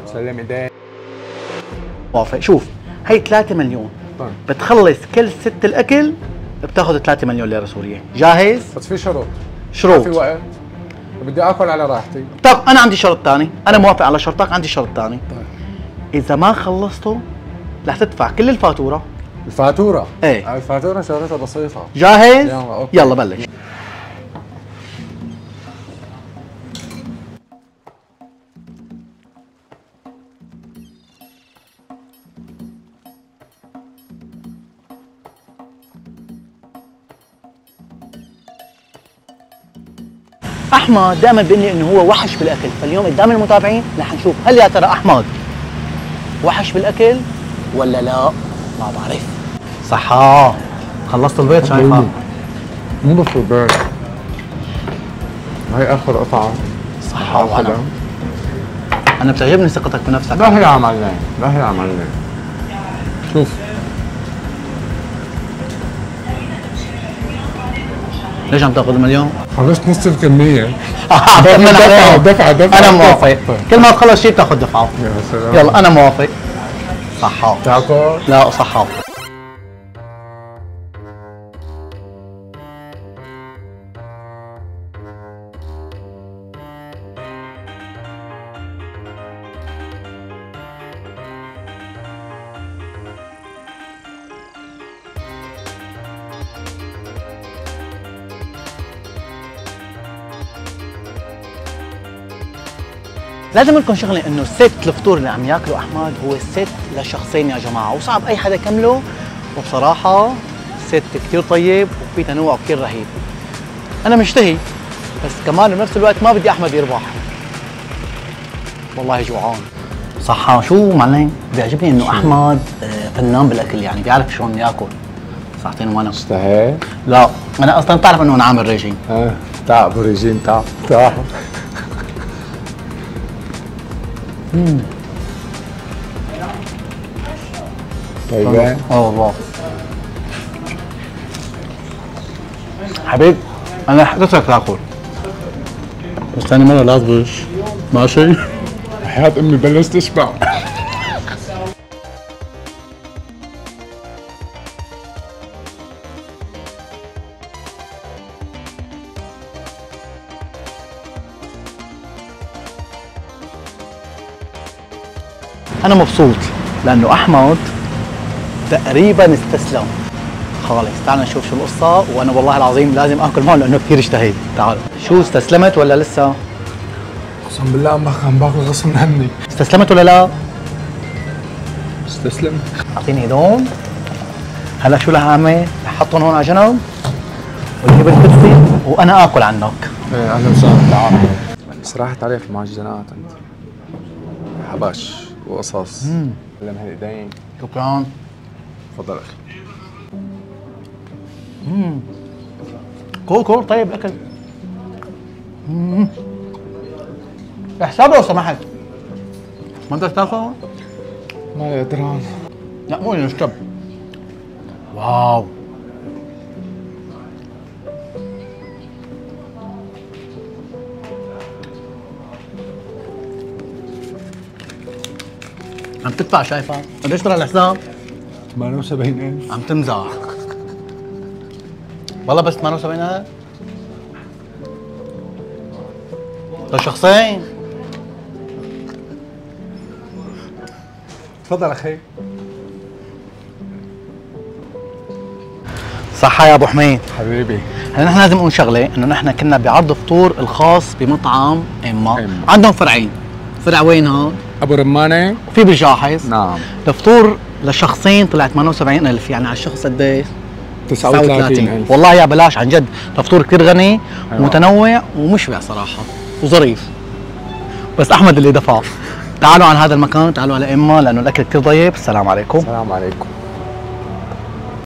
سلم ايديك. موافق. شوف هي 3 مليون طيب بتخلص كل ست الاكل بتاخذ 3 مليون ليره سوريه. جاهز؟ بس في شروط. شروط. ما في وقت، بدي اكل على راحتي. طب انا عندي شرط ثاني، انا موافق على شرطك، عندي شرط ثاني. طيب اذا ما خلصته رح تدفع كل الفاتوره. الفاتوره؟ ايه الفاتوره شغلتها بسيطه. جاهز؟ يلا يلا بلش. احمد دائما بيقول لي انه هو وحش بالاكل، فاليوم قدام المتابعين رح نشوف هل يا ترى احمد وحش بالاكل ولا لا؟ ما بعرف. صحا خلصت البيض شايفها؟ مو بس البيض، هاي اخر قطعه. صحا. وانا انا بتعجبني ثقتك بنفسك. لا هي عملنا، لا هي عملنا. شوف ليش عم تاخذ المليون؟ خلصت نص الكميه. دفعة انا موافق. كل ما تخلص شيء بتاخذ دفعه. يا سلام. يلا انا موافق. صحا. تاكل؟ لا صحا. لازم اقول لكم شغله، انه الست الفطور اللي عم ياكله احمد هو الست لشخصين يا جماعه، وصعب اي حدا يكمله، وبصراحه ست كثير طيب وفي تنوع كثير رهيب. انا مشتهي بس كمان بنفس الوقت ما بدي احمد يربح. والله جوعان. صحا. شو معلم بيعجبني انه احمد فنان بالاكل، يعني بيعرف شلون ياكل. ساعتين وانا اشتهيت؟ لا انا اصلا بتعرف انه انا عامل ريجيم. تعب ابو ريجيم، تعب. طيب والله حبيب انا حكيتك تاكل بس ثاني مره لا تغش. ماشي؟ حياة امي بلشت اشبع. انا مبسوط لانه احمد تقريبا استسلم. خالص تعال نشوف شو القصه، وانا والله العظيم لازم اكل معه لانه كثير اشتهيت. تعال. شو استسلمت ولا لسه؟ قسم بالله عم باكل غصب عني. استسلمت ولا لا؟ استسلم. اعطيني هدوم. هلا شو رح اعمل؟ رح احطهم هون على جنب وتجيب الكرسي وانا اكل عنك. ايه اهلا وسهلا. تعال. بس راحت عليك المعجنات انت. حبش وقصص. سلم هالايدين. شكرا. تفضل اخي. كول طيب الاكل. حسابي لو سمحت. ما بدك تاكل؟ مالي قدران. لا مو نشرب. واو. عم تدفع شايفة؟ قديش طلع الحساب؟ 78,000. عم تمزح. والله بس 78,000؟ لشخصين. تفضل اخي. صحة يا ابو حميد. حبيبي. هلا نحن لازم نقول شغله، انه نحن كنا بعرض فطور الخاص بمطعم اما. عندهم فرعين. فرع وين هون؟ ابو رمانه وفي بالجاحظ. نعم. الفطور لشخصين طلع 78,000، يعني على الشخص قديش؟ 39,000. والله يا بلاش عن جد، فطور كثير غني ومتنوع ومشبع صراحه وظريف. بس احمد اللي دفع. تعالوا على هذا المكان، تعالوا على اما، لانه الاكل كثير طيب. السلام عليكم. السلام عليكم.